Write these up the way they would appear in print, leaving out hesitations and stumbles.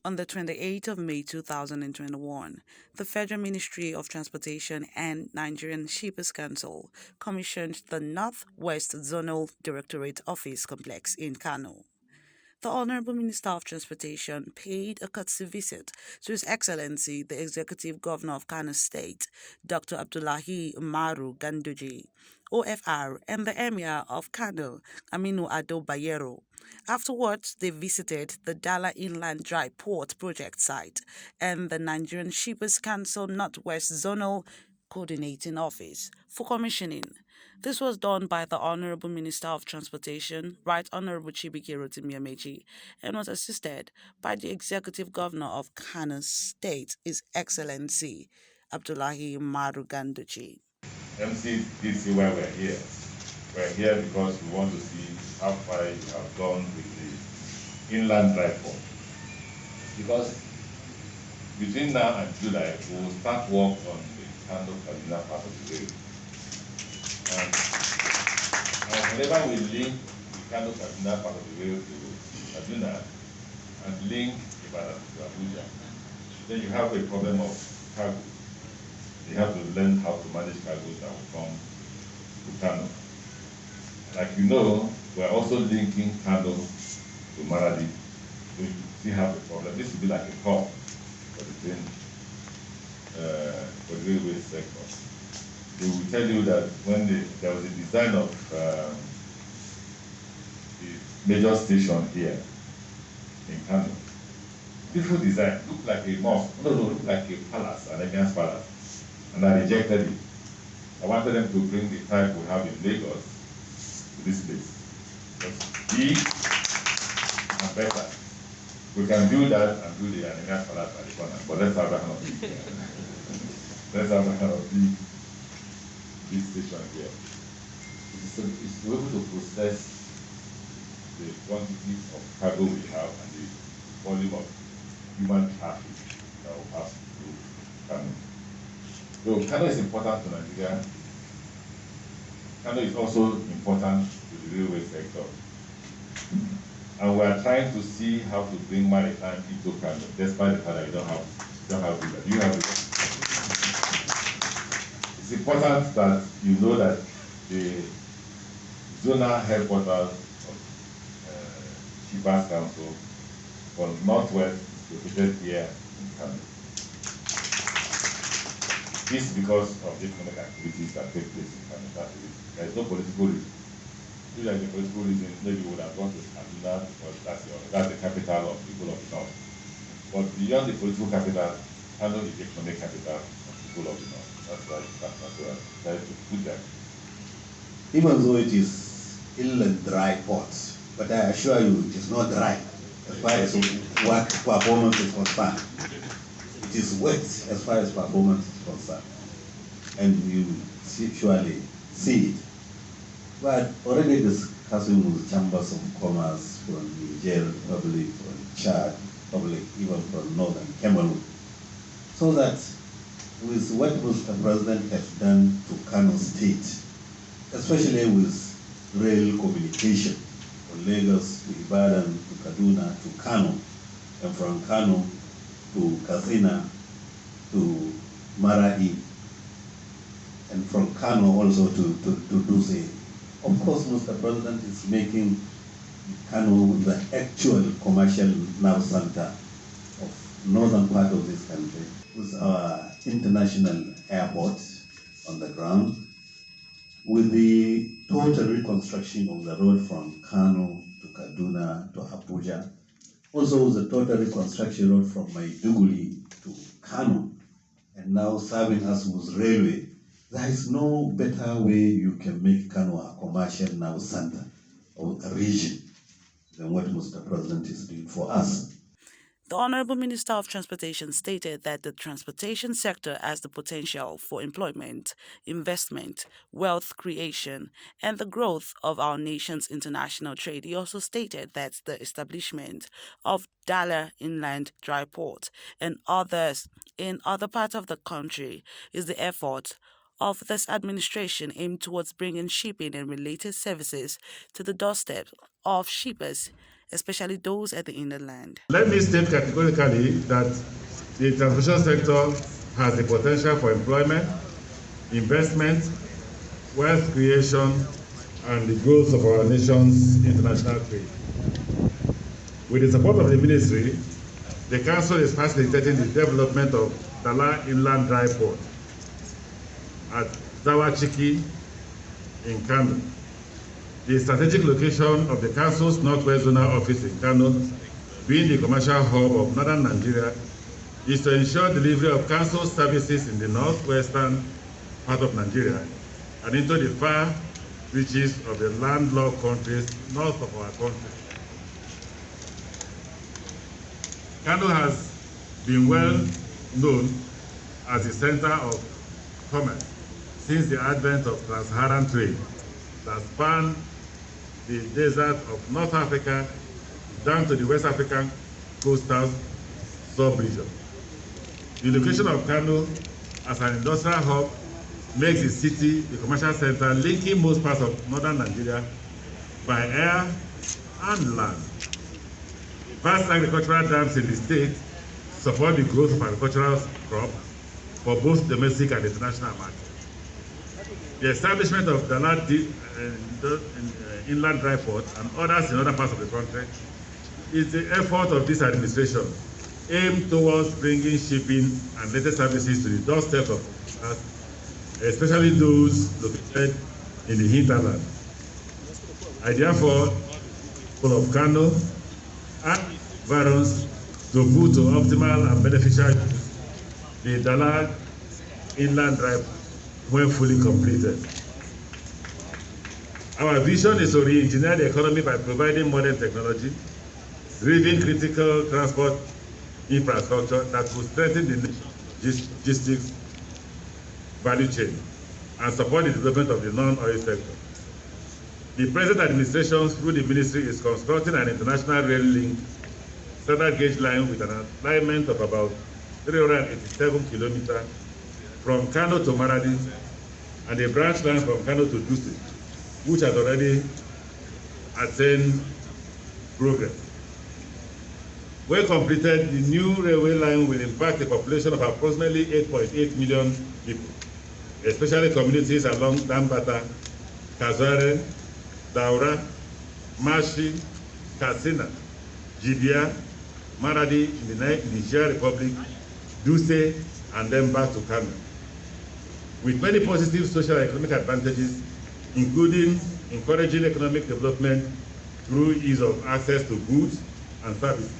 On the 28th of May 2021, the Federal Ministry of Transportation and Nigerian Shippers Council commissioned the Northwest Zonal Directorate Office Complex in Kano. The Honorable Minister of Transportation paid a courtesy visit to His Excellency the Executive Governor of Kano State, Dr. Abdullahi Umaru Ganduji, OFR, and the Emir of Kano, Aminu Ado Bayero. Afterwards, they visited the Dala Inland Dry Port project site and the Nigerian Shippers Council Northwest Zonal Coordinating Office for commissioning. This was done by the Honorable Minister of Transportation, Right Honorable Chibike Amaechi, and was assisted by the Executive Governor of Kano State, His Excellency Abdullahi Umaru Ganduji. MCDC, why we're here. We're here because we want to see how far you have gone with the inland dry port. Because between now and July, we will start work on the Kano-Kaduna part of the rail. And whenever we link the Kano-Kaduna part of the rail to Kaduna and link Ibadan to Abuja, then you have a problem of cargo. You have to learn how to manage cargoes that will come to Kano. Like you know, we're also linking Kano to Maradi. So you still have a problem. This will be like a hub for the train, for the railway sector. They will tell you that when there was a design of the major station here in Kano, beautiful design, looked like a mosque, looked like a palace, an elegant palace. And I rejected it. I wanted them to bring the type we have in Lagos to this place. It's big and better. We can do that and do the elegant palace at the corner, but let's have a kind of big. Let's have a kind of big station here. It's to be able to process the quantity of cargo we have and the volume of human traffic that will pass through Kano. So Kano is important to Nigeria. Kano is also important to the railway sector. And we are trying to see how to bring maritime into Kano, despite the fact that you don't have it. You have it. It's important that you know that the zonal headquarters of Shippers Council for Northwest is located here in Kano. This is because of the economic activities that take place in Kano. There is no political reason. If there is a political reason, maybe we would have gone to Kaduna because that's the capital of the people of the North. But beyond the political capital, Kano is the economic capital of the people of the North. That's why I decided to put that. Even though it is inland dry port, but I assure you it is not dry as far as work performance is concerned. It is wet as far as performance is concerned, and you surely see it. But already discussing with chambers of commerce from Niger Republic, from Chad Republic, even from Northern Cameroon, so that with what Mr. President has done to Kano State, especially with rail communication from Lagos to Ibadan to Kaduna to Kano, and from Kano to Katsina to Maradi, and from Kano also to Duse. Of course, Mr. President is making Kano the actual commercial nerve center of northern part of this country, with our international airport on the ground, with the total reconstruction of the road from Kano to Kaduna to Abuja, also with the total reconstruction road from Maiduguri to Kano, and now serving us with railway. There is no better way you can make Kano a commercial nerve center of a region than what Mr. President is doing for us. The Honorable Minister of Transportation stated that the transportation sector has the potential for employment, investment, wealth creation, and the growth of our nation's international trade. He also stated that the establishment of Dala Inland Dry Port and others in other parts of the country is the effort of this administration aimed towards bringing shipping and related services to the doorstep of shippers especially those at the hinterland. Let me state categorically that the transportation sector has the potential for employment, investment, wealth creation, and the growth of our nation's international trade. With the support of the ministry, the Council is facilitating the development of Dala Inland Dry Port at Zawachiki in Kano. The strategic location of the Council's Northwest Zonal office in Kano, being the commercial hub of northern Nigeria, is to ensure delivery of Council services in the northwestern part of Nigeria and into the far reaches of the landlocked countries north of our country. Kano has been well known as the center of commerce since the advent of trans-Saharan trade that spanned the desert of North Africa down to the West African coastal sub-region. The location of Kano as an industrial hub makes the city the commercial center linking most parts of northern Nigeria by air and land. Vast agricultural dams in the state support the growth of agricultural crops for both domestic and international markets. The establishment of Dala Inland Dry Port and others in other parts of the country is the effort of this administration aimed towards bringing shipping and related services to the doorstep of us, especially those located in the hinterland. I therefore call of Kano and Barons to put to optimal and beneficial use the Dala Inland Dry Port when fully completed. Our vision is to re-engineer the economy by providing modern technology, driving critical transport infrastructure that will strengthen the logistics value chain and support the development of the non-oil sector. The present administration, through the ministry, is constructing an international rail link standard gauge line with an alignment of about 387 kilometers from Kano to Maradi and a branch line from Kano to Dutse, which has already attained progress. When completed, the new railway line will impact a population of approximately 8.8 million people, especially communities along Dambata, Kazare, Daura, Mashi, Katsina, Jibia, Maradi in the Nigerian Republic, Dutse, and then back to Kano. With many positive social and economic advantages, including encouraging economic development through ease of access to goods and services.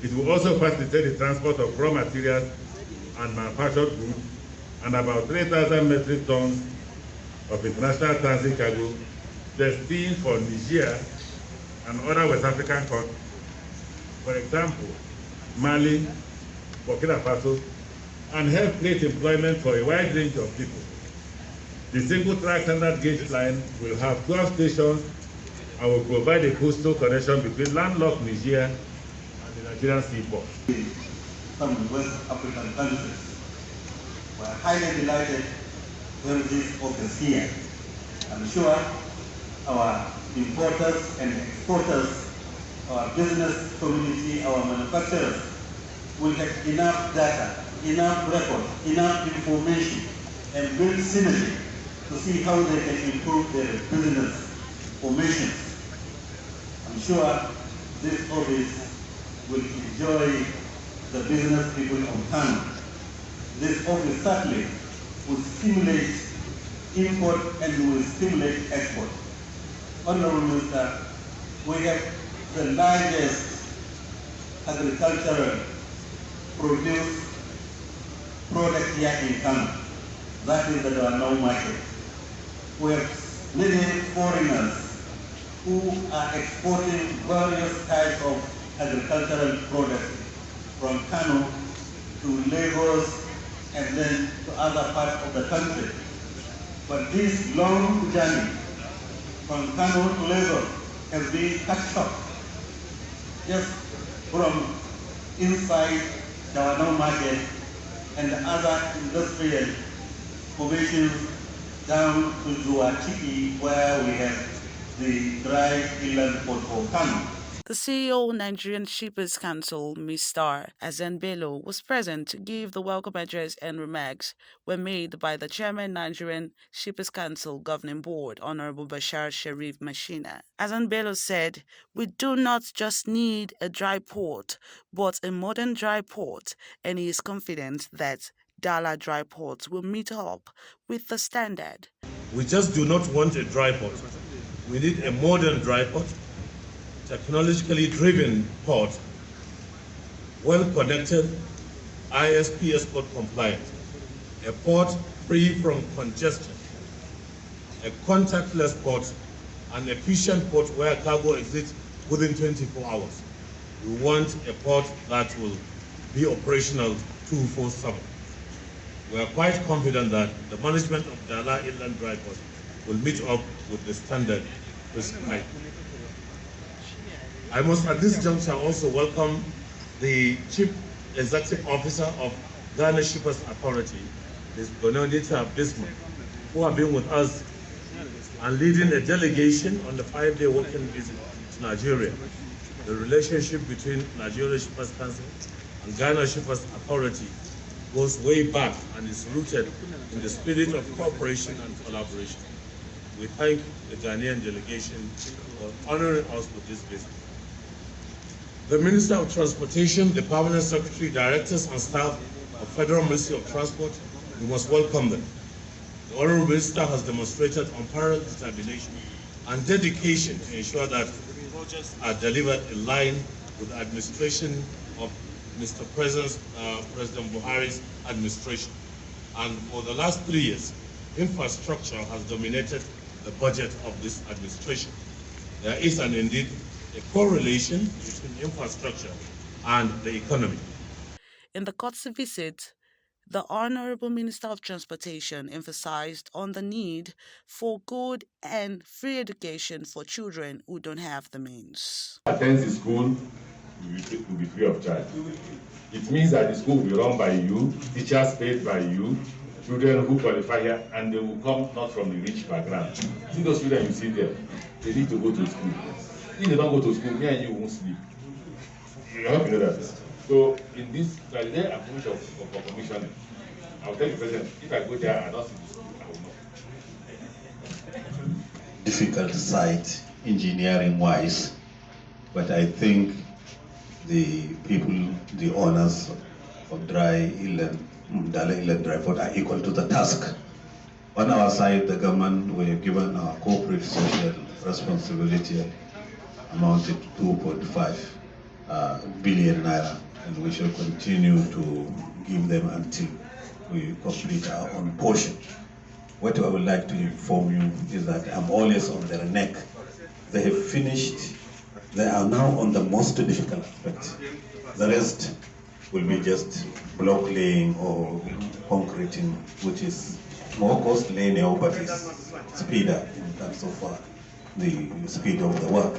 It will also facilitate the transport of raw materials and manufactured goods and about 3,000 metric tons of international transit cargo destined for Niger and other West African countries. For example, Mali, Burkina Faso, and help create employment for a wide range of people. The single track standard gauge line will have 12 stations and will provide a coastal connection between landlocked Niger and the Nigerian seaport. Some West African countries were highly delighted to have this office here. I'm sure our importers and exporters, our business community, our manufacturers will have enough data, enough records, enough information, and build synergy to see how they can improve their business formations. I'm sure this office will enjoy the business people of Kano. This office certainly will stimulate import and will stimulate export. Honorable Minister, we have the largest agricultural produce product here in Kano. That is the Zonal market. We have many foreigners who are exporting various types of agricultural products from Kano to Lagos and then to other parts of the country. But this long journey from Kano to Lagos has been cut short just from inside the Zonal market and the other industrial formations down to Zawachiki, where we have the dry inland port for Kano. The CEO of Nigerian Shippers Council, Mr. Azenbelo, was present to give the welcome address, and remarks were made by the Chairman Nigerian Shippers Council Governing Board, Honorable Bashar Sharif Mashina. Azenbelo said, "We do not just need a dry port, but a modern dry port," and he is confident that Dala Dry Port will meet up with the standard. We just do not want a dry port. We need a modern dry port, technologically driven port, well-connected, ISPS port compliant, a port free from congestion, a contactless port, an efficient port where cargo exits within 24 hours. We want a port that will be operational 24/7. We are quite confident that the management of Dala Inland Dry Port will meet up with the standard prescribed. I must at this juncture also welcome the Chief Executive Officer of Ghana Shippers Authority, Ms. Bononita Bismarck, who have been with us and leading a delegation on the 5-day working visit to Nigeria. The relationship between Nigerian Shippers Council and Ghana Shippers Authority goes way back and is rooted in the spirit of cooperation and collaboration. We thank the Ghanaian delegation for honoring us with this visit. The Minister of Transportation, the Permanent Secretary, Directors and staff of Federal Ministry of Transport, we must welcome them. The Honorable Minister has demonstrated unparalleled determination and dedication to ensure that projects are delivered in line with the administration of Mr. President Buhari's administration. And for the last 3 years, infrastructure has dominated the budget of this administration. There is indeed a correlation between infrastructure and the economy. In the court's visit, the Honorable Minister of Transportation emphasized on the need for good and free education for children who don't have the means. Attends the school will be free of charge. It means that the school will be run by you, teachers paid by you, children who qualify here, and they will come not from the rich background. See those children you see there, they need to go to school. If they don't go to school, me and you won't sleep. You have to know that. So in this, there is a approach of commissioning. I'll tell the president, if I go there and not see the school, I will not. Difficult site, engineering-wise, but I think the people, the owners of Dala Inland Dry Port are equal to the task. On our side, the government, we have given our corporate social responsibility amounted to 2.5 billion naira, and we shall continue to give them until we complete our own portion. What I would like to inform you is that I'm always on their neck. They have finished. They are now on the most difficult aspect. The rest will be just block laying or concreting, which is more costly now, but is speed up in terms of the speed of the work.